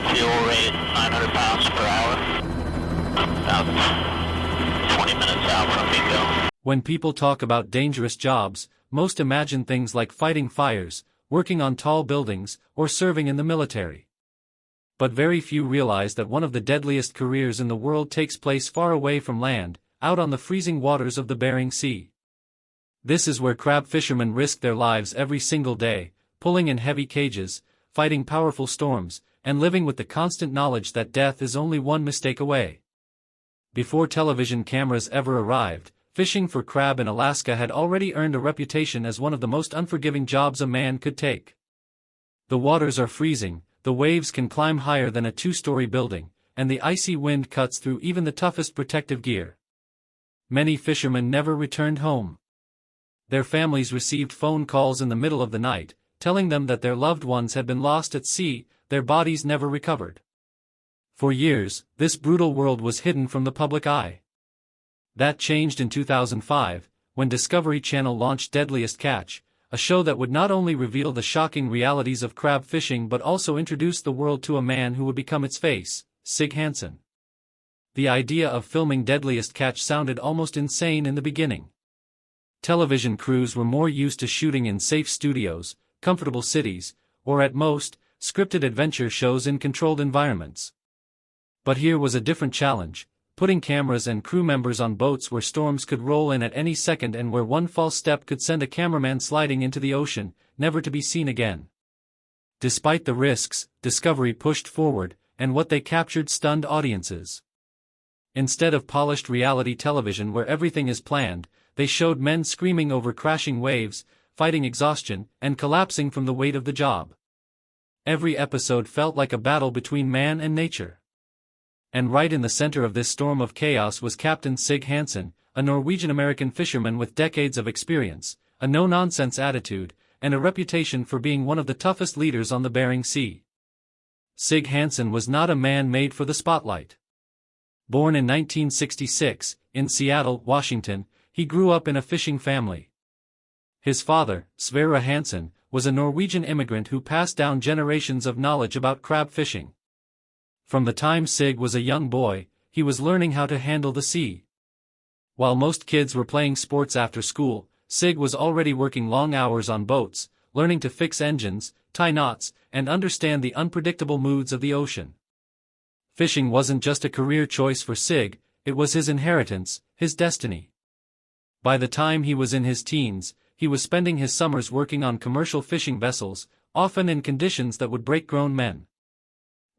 fuel rate 900 pounds per hour. About 20 minutes out from Bingo. When people talk about dangerous jobs, most imagine things like fighting fires, working on tall buildings, or serving in the military. But very few realize that one of the deadliest careers in the world takes place far away from land, out on the freezing waters of the Bering Sea. This is where crab fishermen risk their lives every single day, pulling in heavy cages, fighting powerful storms, and living with the constant knowledge that death is only one mistake away. Before television cameras ever arrived, fishing for crab in Alaska had already earned a reputation as one of the most unforgiving jobs a man could take. The waters are freezing, the waves can climb higher than a two-story building, and the icy wind cuts through even the toughest protective gear. Many fishermen never returned home. Their families received phone calls in the middle of the night, telling them that their loved ones had been lost at sea, their bodies never recovered. For years, this brutal world was hidden from the public eye. That changed in 2005, when Discovery Channel launched Deadliest Catch, a show that would not only reveal the shocking realities of crab fishing but also introduce the world to a man who would become its face, Sig Hansen. The idea of filming Deadliest Catch sounded almost insane in the beginning. Television crews were more used to shooting in safe studios, comfortable cities, or at most, scripted adventure shows in controlled environments. But here was a different challenge, putting cameras and crew members on boats where storms could roll in at any second and where one false step could send a cameraman sliding into the ocean, never to be seen again. Despite the risks, Discovery pushed forward, and what they captured stunned audiences. Instead of polished reality television where everything is planned, they showed men screaming over crashing waves, fighting exhaustion, and collapsing from the weight of the job. Every episode felt like a battle between man and nature. And right in the center of this storm of chaos was Captain Sig Hansen, a Norwegian-American fisherman with decades of experience, a no-nonsense attitude, and a reputation for being one of the toughest leaders on the Bering Sea. Sig Hansen was not a man made for the spotlight. Born in 1966, in Seattle, Washington, he grew up in a fishing family. His father, Sverre Hansen, was a Norwegian immigrant who passed down generations of knowledge about crab fishing. From the time Sig was a young boy, he was learning how to handle the sea. While most kids were playing sports after school, Sig was already working long hours on boats, learning to fix engines, tie knots, and understand the unpredictable moods of the ocean. Fishing wasn't just a career choice for Sig, it was his inheritance, his destiny. By the time he was in his teens, he was spending his summers working on commercial fishing vessels, often in conditions that would break grown men.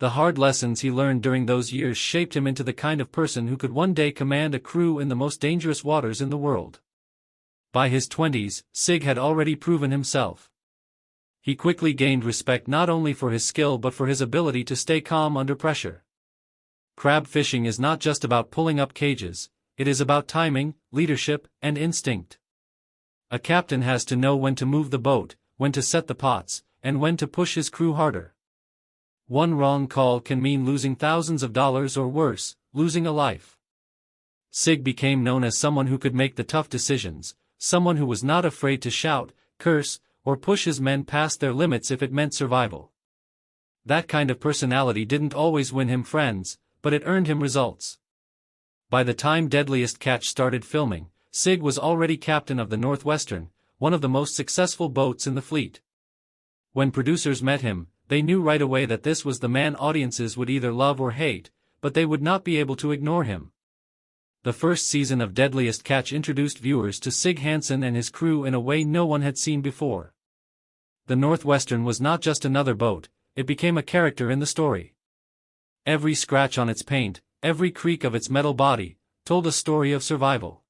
The hard lessons he learned during those years shaped him into the kind of person who could one day command a crew in the most dangerous waters in the world. By his 20s, Sig had already proven himself. He quickly gained respect not only for his skill but for his ability to stay calm under pressure. Crab fishing is not just about pulling up cages, it is about timing, leadership, and instinct. A captain has to know when to move the boat, when to set the pots, and when to push his crew harder. One wrong call can mean losing thousands of dollars or worse, losing a life. Sig became known as someone who could make the tough decisions, someone who was not afraid to shout, curse, or push his men past their limits if it meant survival. That kind of personality didn't always win him friends, but it earned him results. By the time Deadliest Catch started filming, Sig was already captain of the Northwestern, one of the most successful boats in the fleet. When producers met him, they knew right away that this was the man audiences would either love or hate, but they would not be able to ignore him. The first season of Deadliest Catch introduced viewers to Sig Hansen and his crew in a way no one had seen before. The Northwestern was not just another boat, it became a character in the story. Every scratch on its paint, every creak of its metal body, told a story of survival.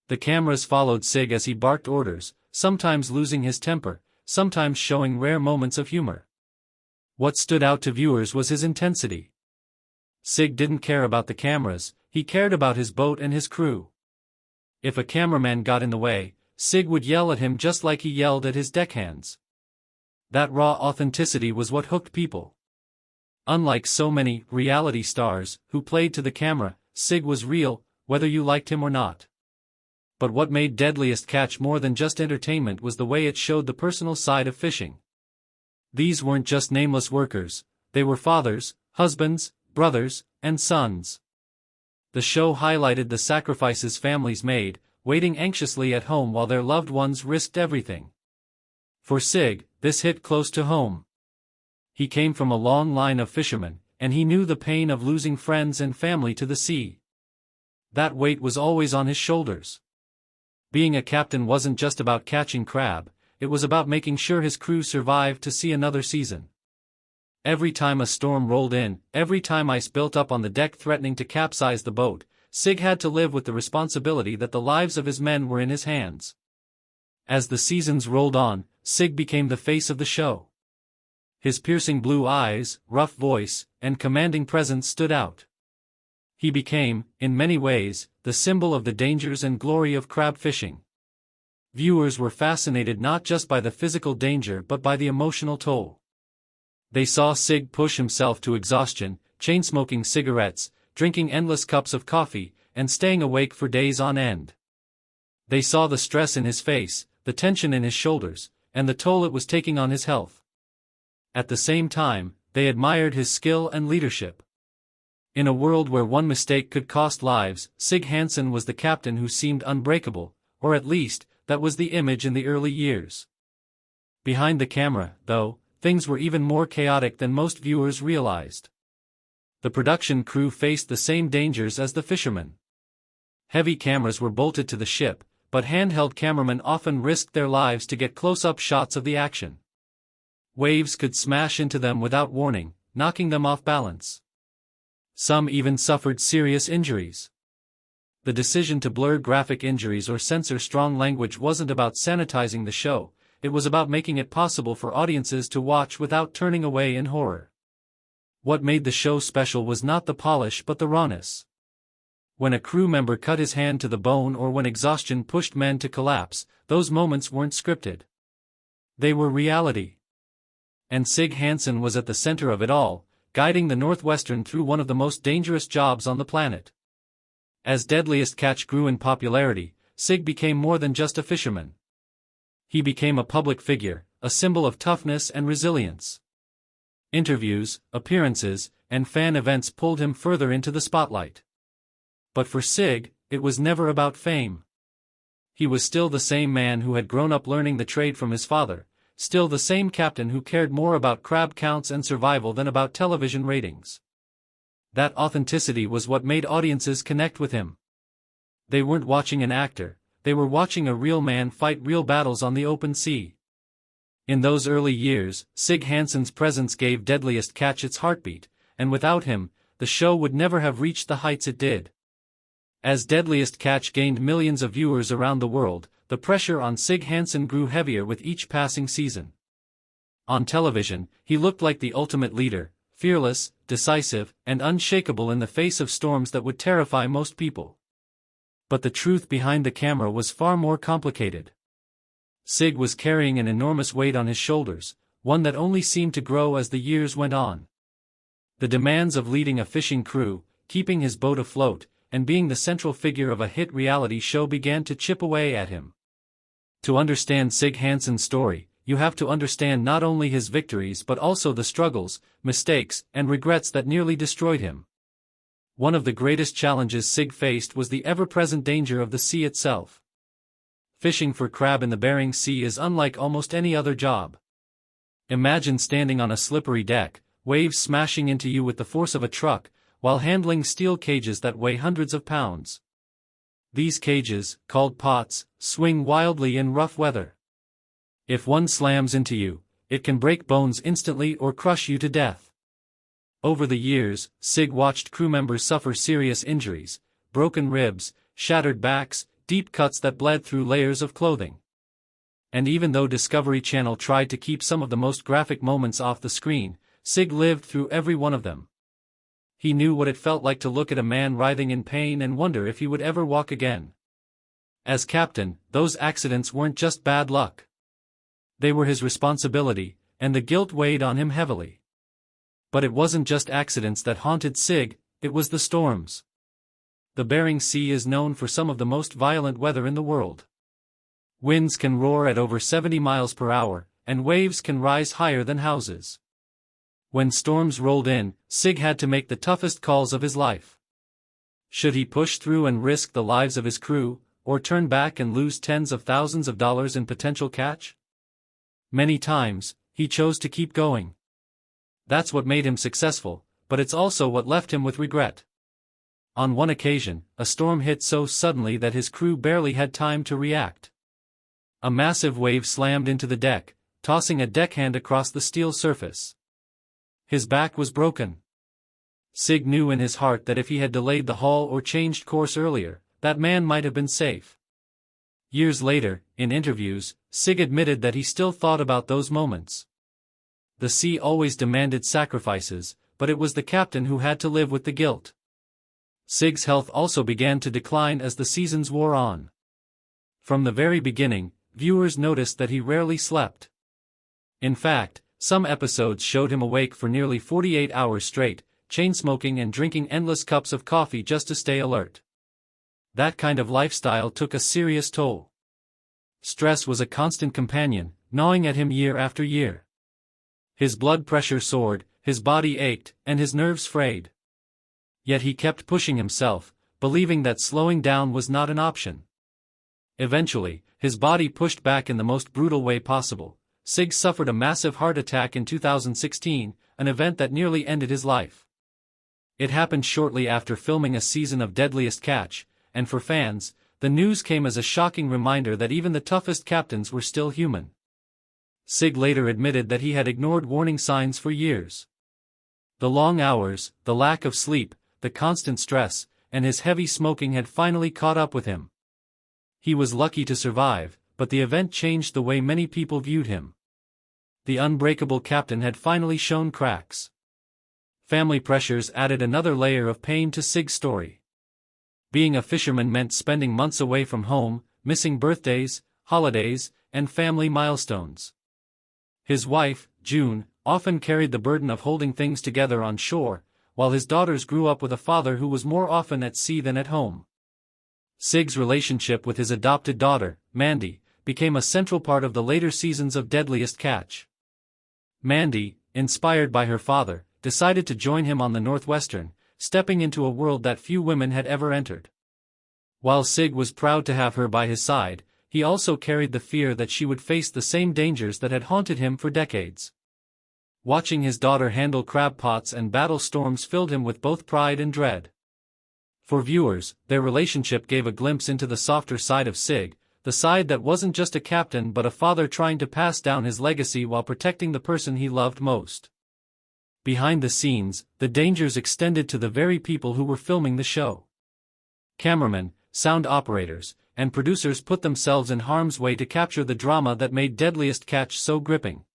The cameras followed Sig as he barked orders, sometimes losing his temper, sometimes showing rare moments of humor. What stood out to viewers was his intensity. Sig didn't care about the cameras, he cared about his boat and his crew. If a cameraman got in the way, Sig would yell at him just like he yelled at his deckhands. That raw authenticity was what hooked people. Unlike so many reality stars who played to the camera, Sig was real, whether you liked him or not. But what made Deadliest Catch more than just entertainment was the way it showed the personal side of fishing. These weren't just nameless workers, they were fathers, husbands, brothers, and sons. The show highlighted the sacrifices families made, waiting anxiously at home while their loved ones risked everything. For Sig, this hit close to home. He came from a long line of fishermen, and he knew the pain of losing friends and family to the sea. That weight was always on his shoulders. Being a captain wasn't just about catching crab, it was about making sure his crew survived to see another season. Every time a storm rolled in, every time ice built up on the deck threatening to capsize the boat, Sig had to live with the responsibility that the lives of his men were in his hands. As the seasons rolled on, Sig became the face of the show. His piercing blue eyes, rough voice, and commanding presence stood out. He became, in many ways, the symbol of the dangers and glory of crab fishing. Viewers were fascinated not just by the physical danger but by the emotional toll. They saw Sig push himself to exhaustion, chain-smoking cigarettes, drinking endless cups of coffee, and staying awake for days on end. They saw the stress in his face, the tension in his shoulders, and the toll it was taking on his health. At the same time, they admired his skill and leadership. In a world where one mistake could cost lives, Sig Hansen was the captain who seemed unbreakable, or at least, that was the image in the early years. Behind the camera, though, things were even more chaotic than most viewers realized. The production crew faced the same dangers as the fishermen. Heavy cameras were bolted to the ship, but handheld cameramen often risked their lives to get close-up shots of the action. Waves could smash into them without warning, knocking them off balance. Some even suffered serious injuries. The decision to blur graphic injuries or censor strong language wasn't about sanitizing the show, it was about making it possible for audiences to watch without turning away in horror. What made the show special was not the polish but the rawness. When a crew member cut his hand to the bone or when exhaustion pushed men to collapse, those moments weren't scripted. They were reality. And Sig Hansen was at the center of it all, guiding the Northwestern through one of the most dangerous jobs on the planet. As Deadliest Catch grew in popularity, Sig became more than just a fisherman. He became a public figure, a symbol of toughness and resilience. Interviews, appearances, and fan events pulled him further into the spotlight. But for Sig, it was never about fame. He was still the same man who had grown up learning the trade from his father, still the same captain who cared more about crab counts and survival than about television ratings. That authenticity was what made audiences connect with him. They weren't watching an actor, they were watching a real man fight real battles on the open sea. In those early years, Sig Hansen's presence gave Deadliest Catch its heartbeat, and without him, the show would never have reached the heights it did. As Deadliest Catch gained millions of viewers around the world, the pressure on Sig Hansen grew heavier with each passing season. On television, he looked like the ultimate leader, fearless, decisive, and unshakable in the face of storms that would terrify most people. But the truth behind the camera was far more complicated. Sig was carrying an enormous weight on his shoulders, one that only seemed to grow as the years went on. The demands of leading a fishing crew, keeping his boat afloat, and being the central figure of a hit reality show began to chip away at him. To understand Sig Hansen's story, you have to understand not only his victories but also the struggles, mistakes, and regrets that nearly destroyed him. One of the greatest challenges Sig faced was the ever-present danger of the sea itself. Fishing for crab in the Bering Sea is unlike almost any other job. Imagine standing on a slippery deck, waves smashing into you with the force of a truck, while handling steel cages that weigh hundreds of pounds. These cages, called pots, swing wildly in rough weather. If one slams into you, it can break bones instantly or crush you to death. Over the years, Sig watched crew members suffer serious injuries, broken ribs, shattered backs, deep cuts that bled through layers of clothing. And even though Discovery Channel tried to keep some of the most graphic moments off the screen, Sig lived through every one of them. He knew what it felt like to look at a man writhing in pain and wonder if he would ever walk again. As captain, those accidents weren't just bad luck. They were his responsibility, and the guilt weighed on him heavily. But it wasn't just accidents that haunted Sig, it was the storms. The Bering Sea is known for some of the most violent weather in the world. Winds can roar at over 70 miles per hour, and waves can rise higher than houses. When storms rolled in, Sig had to make the toughest calls of his life. Should he push through and risk the lives of his crew, or turn back and lose tens of thousands of dollars in potential catch? Many times, he chose to keep going. That's what made him successful, but it's also what left him with regret. On one occasion, a storm hit so suddenly that his crew barely had time to react. A massive wave slammed into the deck, tossing a deckhand across the steel surface. His back was broken. Sig knew in his heart that if he had delayed the haul or changed course earlier, that man might have been safe. Years later, in interviews, Sig admitted that he still thought about those moments. The sea always demanded sacrifices, but it was the captain who had to live with the guilt. Sig's health also began to decline as the seasons wore on. From the very beginning, viewers noticed that he rarely slept. In fact, some episodes showed him awake for nearly 48 hours straight, chain-smoking and drinking endless cups of coffee just to stay alert. That kind of lifestyle took a serious toll. Stress was a constant companion, gnawing at him year after year. His blood pressure soared, his body ached, and his nerves frayed. Yet he kept pushing himself, believing that slowing down was not an option. Eventually, his body pushed back in the most brutal way possible. Sig suffered a massive heart attack in 2016, an event that nearly ended his life. It happened shortly after filming a season of Deadliest Catch, and for fans, the news came as a shocking reminder that even the toughest captains were still human. Sig later admitted that he had ignored warning signs for years. The long hours, the lack of sleep, the constant stress, and his heavy smoking had finally caught up with him. He was lucky to survive, but the event changed the way many people viewed him. The unbreakable captain had finally shown cracks. Family pressures added another layer of pain to Sig's story. Being a fisherman meant spending months away from home, missing birthdays, holidays, and family milestones. His wife, June, often carried the burden of holding things together on shore, while his daughters grew up with a father who was more often at sea than at home. Sig's relationship with his adopted daughter, Mandy, became a central part of the later seasons of Deadliest Catch. Mandy, inspired by her father, decided to join him on the Northwestern, stepping into a world that few women had ever entered. While Sig was proud to have her by his side, he also carried the fear that she would face the same dangers that had haunted him for decades. Watching his daughter handle crab pots and battle storms filled him with both pride and dread. For viewers, their relationship gave a glimpse into the softer side of Sig, the side that wasn't just a captain but a father trying to pass down his legacy while protecting the person he loved most. Behind the scenes, the dangers extended to the very people who were filming the show. Cameramen, sound operators, and producers put themselves in harm's way to capture the drama that made Deadliest Catch so gripping.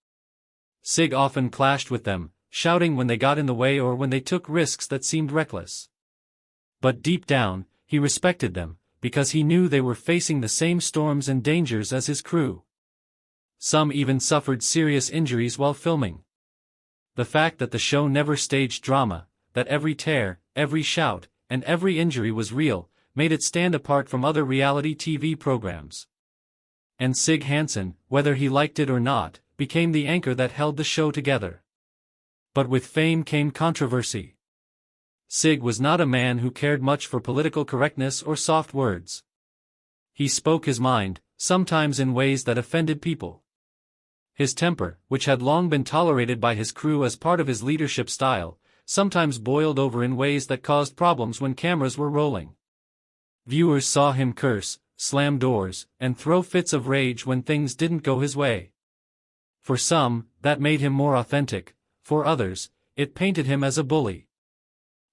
Sig often clashed with them, shouting when they got in the way or when they took risks that seemed reckless. But deep down, he respected them, because he knew they were facing the same storms and dangers as his crew. Some even suffered serious injuries while filming. The fact that the show never staged drama, that every tear, every shout, and every injury was real, made it stand apart from other reality TV programs. And Sig Hansen, whether he liked it or not, became the anchor that held the show together. But with fame came controversy. Sig was not a man who cared much for political correctness or soft words. He spoke his mind, sometimes in ways that offended people. His temper, which had long been tolerated by his crew as part of his leadership style, sometimes boiled over in ways that caused problems when cameras were rolling. Viewers saw him curse, slam doors, and throw fits of rage when things didn't go his way. For some, that made him more authentic, for others, it painted him as a bully.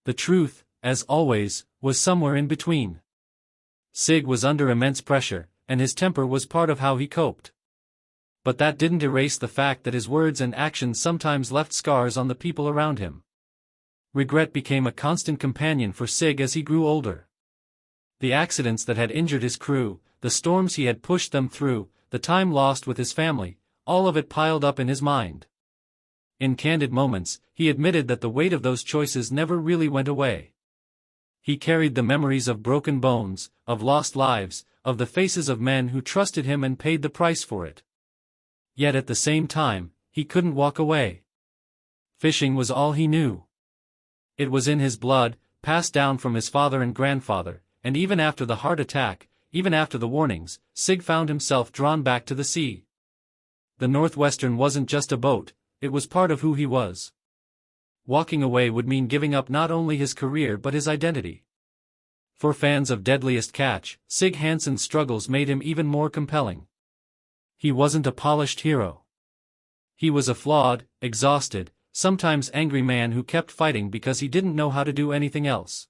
The truth, as always, was somewhere in between. Sig was under immense pressure, and his temper was part of how he coped. But that didn't erase the fact that his words and actions sometimes left scars on the people around him. Regret became a constant companion for Sig as he grew older. The accidents that had injured his crew, the storms he had pushed them through, the time lost with his family, all of it piled up in his mind. In candid moments, he admitted that the weight of those choices never really went away. He carried the memories of broken bones, of lost lives, of the faces of men who trusted him and paid the price for it. Yet at the same time, he couldn't walk away. Fishing was all he knew. It was in his blood, passed down from his father and grandfather, and even after the heart attack, even after the warnings, Sig found himself drawn back to the sea. The Northwestern wasn't just a boat, it was part of who he was. Walking away would mean giving up not only his career but his identity. For fans of Deadliest Catch, Sig Hansen's struggles made him even more compelling. He wasn't a polished hero. He was a flawed, exhausted, sometimes angry man who kept fighting because he didn't know how to do anything else.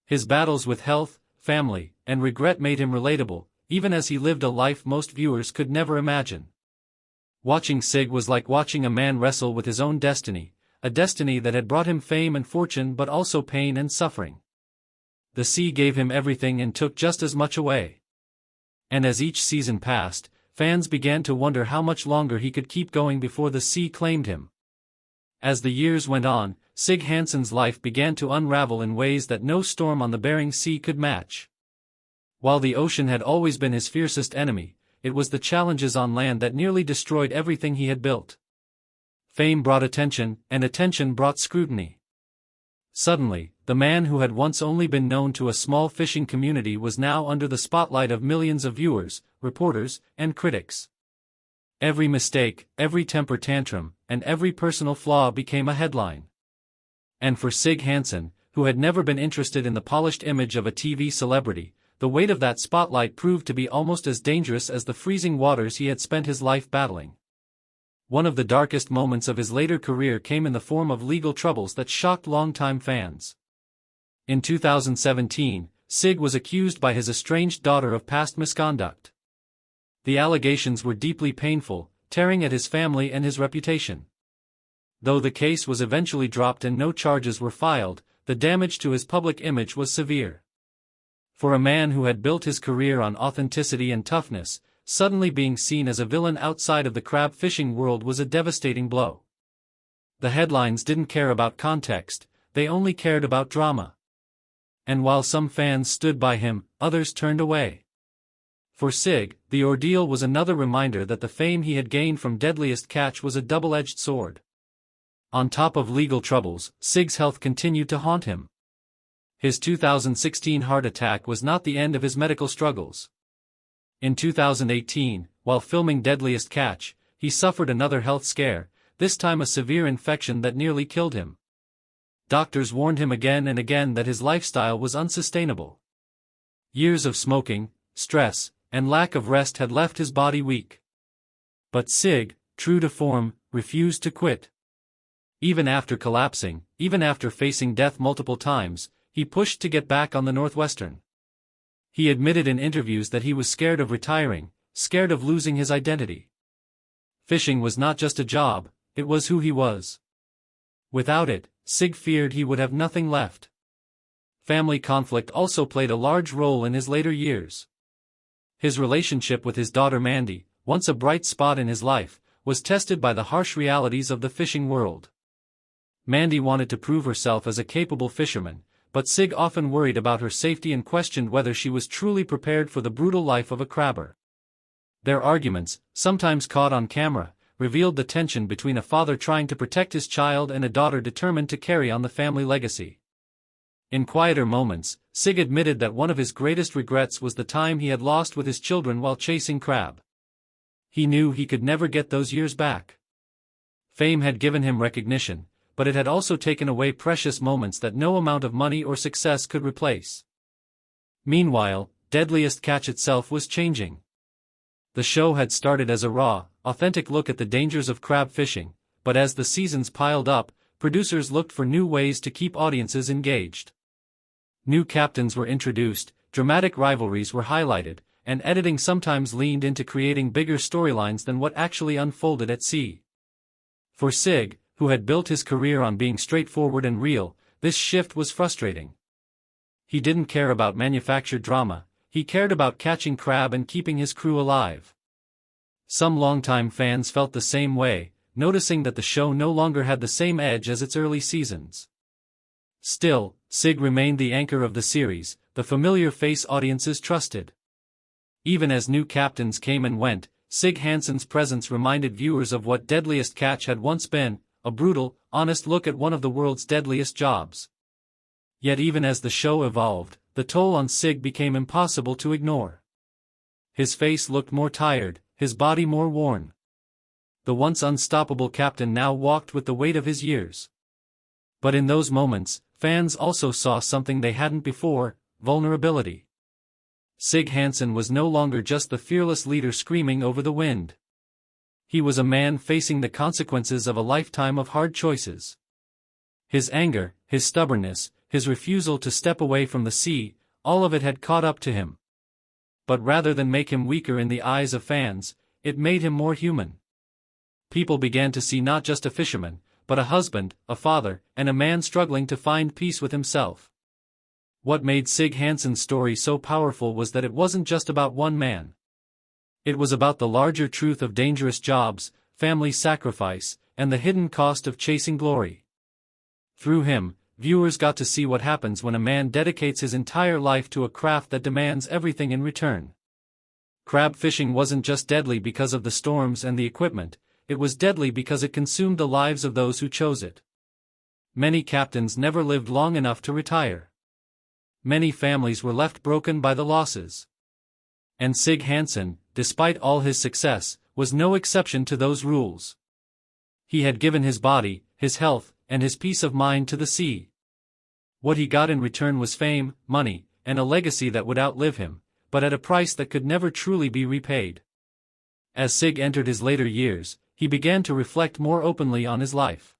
His battles with health, family, and regret made him relatable, even as he lived a life most viewers could never imagine. Watching Sig was like watching a man wrestle with his own destiny, a destiny that had brought him fame and fortune but also pain and suffering. The sea gave him everything and took just as much away. And as each season passed, fans began to wonder how much longer he could keep going before the sea claimed him. As the years went on, Sig Hansen's life began to unravel in ways that no storm on the Bering Sea could match. While the ocean had always been his fiercest enemy, it was the challenges on land that nearly destroyed everything he had built. Fame brought attention, and attention brought scrutiny. Suddenly, the man who had once only been known to a small fishing community was now under the spotlight of millions of viewers, reporters, and critics. Every mistake, every temper tantrum, and every personal flaw became a headline. And for Sig Hansen, who had never been interested in the polished image of a TV celebrity, the weight of that spotlight proved to be almost as dangerous as the freezing waters he had spent his life battling. One of the darkest moments of his later career came in the form of legal troubles that shocked longtime fans. In 2017, Sig was accused by his estranged daughter of past misconduct. The allegations were deeply painful, tearing at his family and his reputation. Though the case was eventually dropped and no charges were filed, the damage to his public image was severe. For a man who had built his career on authenticity and toughness, suddenly being seen as a villain outside of the crab fishing world was a devastating blow. The headlines didn't care about context, they only cared about drama. And while some fans stood by him, others turned away. For Sig, the ordeal was another reminder that the fame he had gained from Deadliest Catch was a double-edged sword. On top of legal troubles, Sig's health continued to haunt him. His 2016 heart attack was not the end of his medical struggles. In 2018, while filming Deadliest Catch, he suffered another health scare, this time a severe infection that nearly killed him. Doctors warned him again and again that his lifestyle was unsustainable. Years of smoking, stress, and lack of rest had left his body weak. But Sig, true to form, refused to quit. Even after collapsing, even after facing death multiple times, he pushed to get back on the Northwestern. He admitted in interviews that he was scared of retiring, scared of losing his identity. Fishing was not just a job, it was who he was. Without it, Sig feared he would have nothing left. Family conflict also played a large role in his later years. His relationship with his daughter Mandy, once a bright spot in his life, was tested by the harsh realities of the fishing world. Mandy wanted to prove herself as a capable fisherman, but Sig often worried about her safety and questioned whether she was truly prepared for the brutal life of a crabber. Their arguments, sometimes caught on camera, revealed the tension between a father trying to protect his child and a daughter determined to carry on the family legacy. In quieter moments, Sig admitted that one of his greatest regrets was the time he had lost with his children while chasing crab. He knew he could never get those years back. Fame had given him recognition, but it had also taken away precious moments that no amount of money or success could replace. Meanwhile, Deadliest Catch itself was changing. The show had started as a raw, authentic look at the dangers of crab fishing, but as the seasons piled up, producers looked for new ways to keep audiences engaged. New captains were introduced, dramatic rivalries were highlighted, and editing sometimes leaned into creating bigger storylines than what actually unfolded at sea. For Sig, who had built his career on being straightforward and real, this shift was frustrating. He didn't care about manufactured drama, he cared about catching crab and keeping his crew alive. Some longtime fans felt the same way, noticing that the show no longer had the same edge as its early seasons. Still, Sig remained the anchor of the series, the familiar face audiences trusted. Even as new captains came and went, Sig Hansen's presence reminded viewers of what Deadliest Catch had once been, a brutal, honest look at one of the world's deadliest jobs. Yet even as the show evolved, the toll on Sig became impossible to ignore. His face looked more tired, his body more worn. The once unstoppable captain now walked with the weight of his years. But in those moments, fans also saw something they hadn't before: vulnerability. Sig Hansen was no longer just the fearless leader screaming over the wind. He was a man facing the consequences of a lifetime of hard choices. His anger, his stubbornness, his refusal to step away from the sea, all of it had caught up to him. But rather than make him weaker in the eyes of fans, it made him more human. People began to see not just a fisherman, but a husband, a father, and a man struggling to find peace with himself. What made Sig Hansen's story so powerful was that it wasn't just about one man. It was about the larger truth of dangerous jobs, family sacrifice, and the hidden cost of chasing glory. Through him, viewers got to see what happens when a man dedicates his entire life to a craft that demands everything in return. Crab fishing wasn't just deadly because of the storms and the equipment, it was deadly because it consumed the lives of those who chose it. Many captains never lived long enough to retire. Many families were left broken by the losses. And Sig Hansen, despite all his success, was no exception to those rules. He had given his body, his health, and his peace of mind to the sea. What he got in return was fame, money, and a legacy that would outlive him, but at a price that could never truly be repaid. As Sig entered his later years, he began to reflect more openly on his life.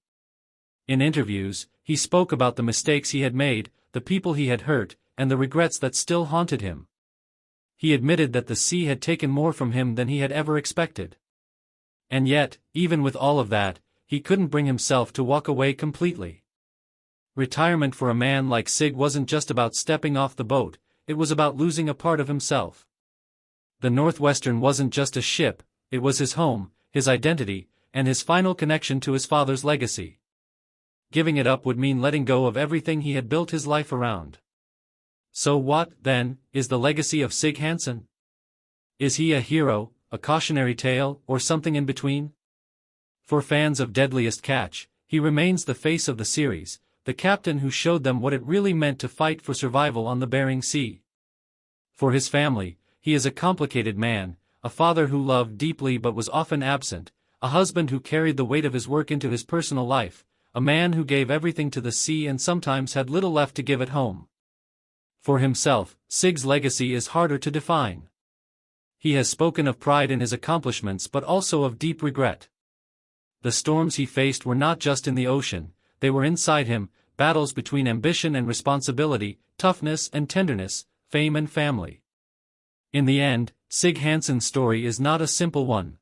In interviews, he spoke about the mistakes he had made, the people he had hurt, and the regrets that still haunted him. He admitted that the sea had taken more from him than he had ever expected. And yet, even with all of that, he couldn't bring himself to walk away completely. Retirement for a man like Sig wasn't just about stepping off the boat, it was about losing a part of himself. The Northwestern wasn't just a ship, it was his home, his identity, and his final connection to his father's legacy. Giving it up would mean letting go of everything he had built his life around. So what, then, is the legacy of Sig Hansen? Is he a hero, a cautionary tale, or something in between? For fans of Deadliest Catch, he remains the face of the series, the captain who showed them what it really meant to fight for survival on the Bering Sea. For his family, he is a complicated man, a father who loved deeply but was often absent, a husband who carried the weight of his work into his personal life, a man who gave everything to the sea and sometimes had little left to give at home. For himself, Sig's legacy is harder to define. He has spoken of pride in his accomplishments but also of deep regret. The storms he faced were not just in the ocean, they were inside him, battles between ambition and responsibility, toughness and tenderness, fame and family. In the end, Sig Hansen's story is not a simple one.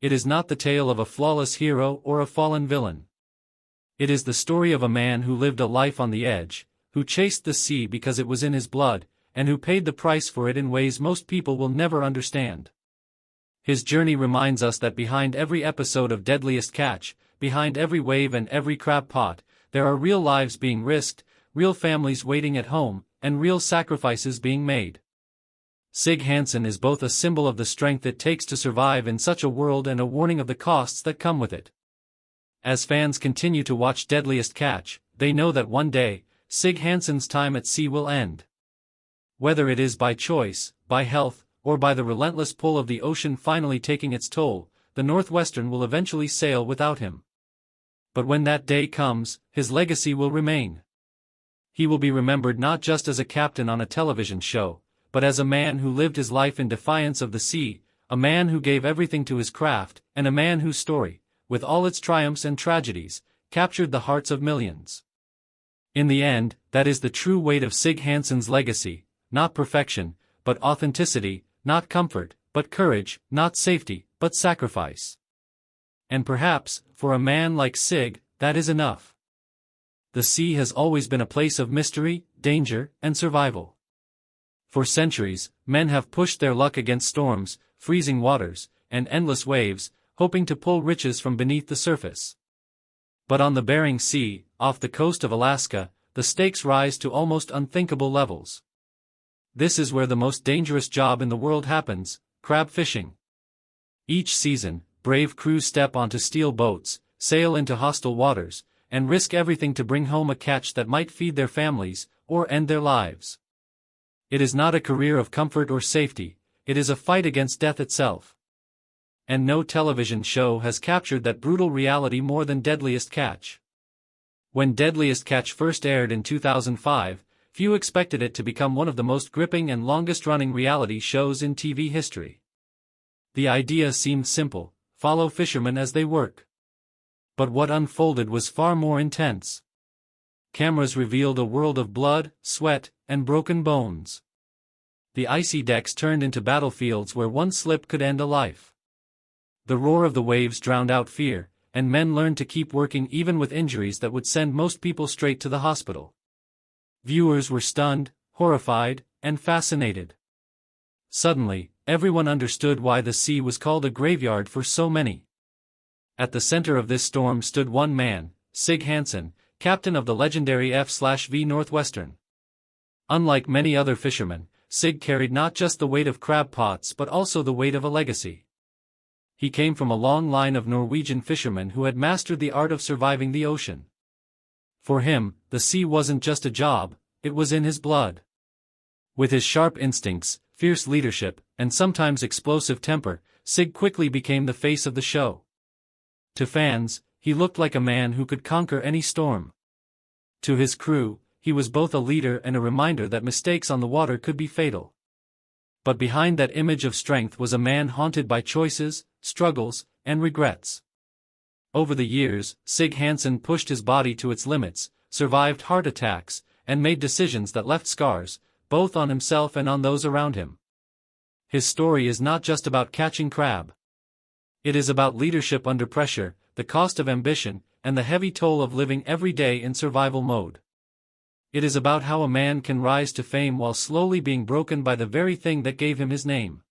It is not the tale of a flawless hero or a fallen villain. It is the story of a man who lived a life on the edge, who chased the sea because it was in his blood, and who paid the price for it in ways most people will never understand. His journey reminds us that behind every episode of Deadliest Catch, behind every wave and every crab pot, there are real lives being risked, real families waiting at home, and real sacrifices being made. Sig Hansen is both a symbol of the strength it takes to survive in such a world and a warning of the costs that come with it. As fans continue to watch Deadliest Catch, they know that one day, Sig Hansen's time at sea will end. Whether it is by choice, by health, or by the relentless pull of the ocean finally taking its toll, the Northwestern will eventually sail without him. But when that day comes, his legacy will remain. He will be remembered not just as a captain on a television show, but as a man who lived his life in defiance of the sea, a man who gave everything to his craft, and a man whose story, with all its triumphs and tragedies, captured the hearts of millions. In the end, that is the true weight of Sig Hansen's legacy, not perfection, but authenticity, not comfort, but courage, not safety, but sacrifice. And perhaps, for a man like Sig, that is enough. The sea has always been a place of mystery, danger, and survival. For centuries, men have pushed their luck against storms, freezing waters, and endless waves, hoping to pull riches from beneath the surface. But on the Bering Sea, off the coast of Alaska, the stakes rise to almost unthinkable levels. This is where the most dangerous job in the world happens, crab fishing. Each season, brave crews step onto steel boats, sail into hostile waters, and risk everything to bring home a catch that might feed their families, or end their lives. It is not a career of comfort or safety, it is a fight against death itself. And no television show has captured that brutal reality more than Deadliest Catch. When Deadliest Catch first aired in 2005, few expected it to become one of the most gripping and longest-running reality shows in TV history. The idea seemed simple: follow fishermen as they work. But what unfolded was far more intense. Cameras revealed a world of blood, sweat, and broken bones. The icy decks turned into battlefields where one slip could end a life. The roar of the waves drowned out fear, and men learned to keep working even with injuries that would send most people straight to the hospital. Viewers were stunned, horrified, and fascinated. Suddenly, everyone understood why the sea was called a graveyard for so many. At the center of this storm stood one man, Sig Hansen, captain of the legendary F/V Northwestern. Unlike many other fishermen, Sig carried not just the weight of crab pots but also the weight of a legacy. He came from a long line of Norwegian fishermen who had mastered the art of surviving the ocean. For him, the sea wasn't just a job, it was in his blood. With his sharp instincts, fierce leadership, and sometimes explosive temper, Sig quickly became the face of the show. To fans, he looked like a man who could conquer any storm. To his crew, he was both a leader and a reminder that mistakes on the water could be fatal. But behind that image of strength was a man haunted by choices, struggles, and regrets. Over the years, Sig Hansen pushed his body to its limits, survived heart attacks, and made decisions that left scars, both on himself and on those around him. His story is not just about catching crab. It is about leadership under pressure, the cost of ambition, and the heavy toll of living every day in survival mode. It is about how a man can rise to fame while slowly being broken by the very thing that gave him his name.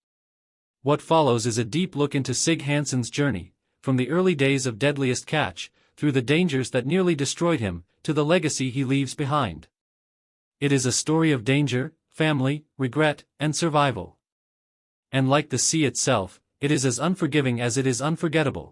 What follows is a deep look into Sig Hansen's journey, from the early days of Deadliest Catch, through the dangers that nearly destroyed him, to the legacy he leaves behind. It is a story of danger, family, regret, and survival. And like the sea itself, it is as unforgiving as it is unforgettable.